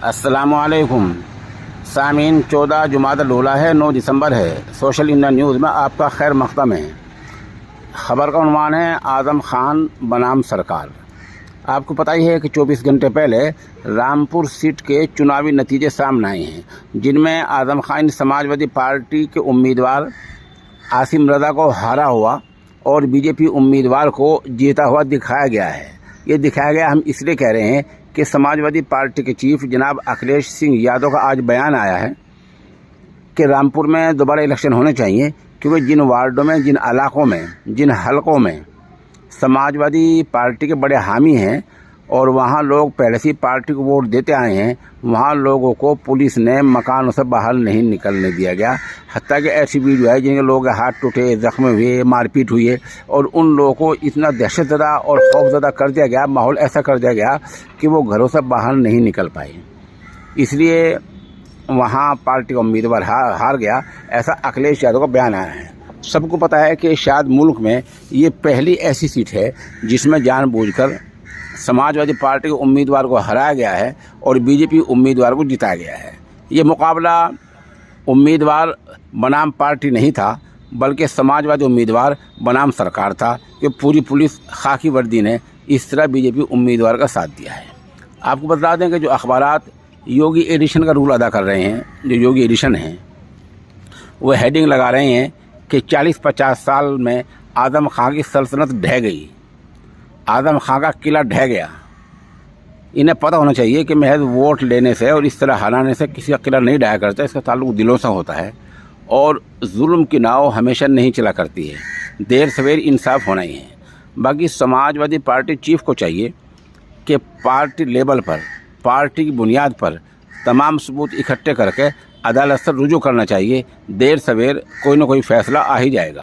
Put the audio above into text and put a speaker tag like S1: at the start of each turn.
S1: अस्सलामुअलैकुम सामीन। 14 जुमादुल ऊला है, 9 दिसंबर है। सोशल इंडिया न्यूज़ में आपका खैर मक़दम है। ख़बर का उन्वान है आज़म खान बनाम सरकार। आपको पता ही है कि 24 घंटे पहले रामपुर सीट के चुनावी नतीजे सामने आए हैं, जिनमें आज़म खान समाजवादी पार्टी के उम्मीदवार आसिम रज़ा को हारा हुआ और बीजेपी उम्मीदवार को जीता हुआ दिखाया गया है। ये दिखाया गया हम इसलिए कह रहे हैं कि समाजवादी पार्टी के चीफ जनाब अखिलेश सिंह यादव का आज बयान आया है कि रामपुर में दोबारा इलेक्शन होने चाहिए, क्योंकि जिन वार्डों में, जिन इलाकों में, जिन हलकों में समाजवादी पार्टी के बड़े हामी हैं और वहाँ लोग पहले से पार्टी को वोट देते आए हैं, वहाँ लोगों को पुलिस ने मकानों से बाहर नहीं निकलने दिया गया। हत्ता कि ऐसी वीडियो है जिनके लोग हाथ टूटे, जख्म हुए, मारपीट हुई है और उन लोगों को इतना दहशतज़दा और खौफज़दा कर दिया गया, माहौल ऐसा कर दिया गया कि वो घरों से बाहर नहीं निकल पाए। इसलिए वहाँ पार्टी का उम्मीदवार हार गया, ऐसा अखिलेश यादव का बयान आया है। सबको पता है कि शायद मुल्क में ये पहली ऐसी सीट है जिसमें जानबूझकर समाजवादी पार्टी के उम्मीदवार को हराया गया है और बीजेपी उम्मीदवार को जिताया गया है। ये मुकाबला उम्मीदवार बनाम पार्टी नहीं था, बल्कि समाजवादी उम्मीदवार बनाम सरकार था कि पूरी पुलिस खाकी वर्दी ने इस तरह बीजेपी उम्मीदवार का साथ दिया है। आपको बता दें कि जो अखबारात योगी एडिशन का रूल अदा कर रहे हैं, जो योगी एडिशन हैं, वो हेडिंग लगा रहे हैं कि 40-50 साल में आज़म खां की सल्तनत ढह गई, आज़म खां का किला ढह गया। इन्हें पता होना चाहिए कि महज वोट लेने से और इस तरह हराने से किसी का किला नहीं ढहा करता, इसका ताल्लुक दिलों से होता है और जुल्म की नाव हमेशा नहीं चला करती है, देर सवेर इंसाफ होना ही है। बाकी समाजवादी पार्टी चीफ को चाहिए कि पार्टी लेवल पर, पार्टी की बुनियाद पर तमाम सबूत इकट्ठे करके अदालत से रुजू करना चाहिए। देर सवेर कोई ना कोई फैसला आ ही जाएगा।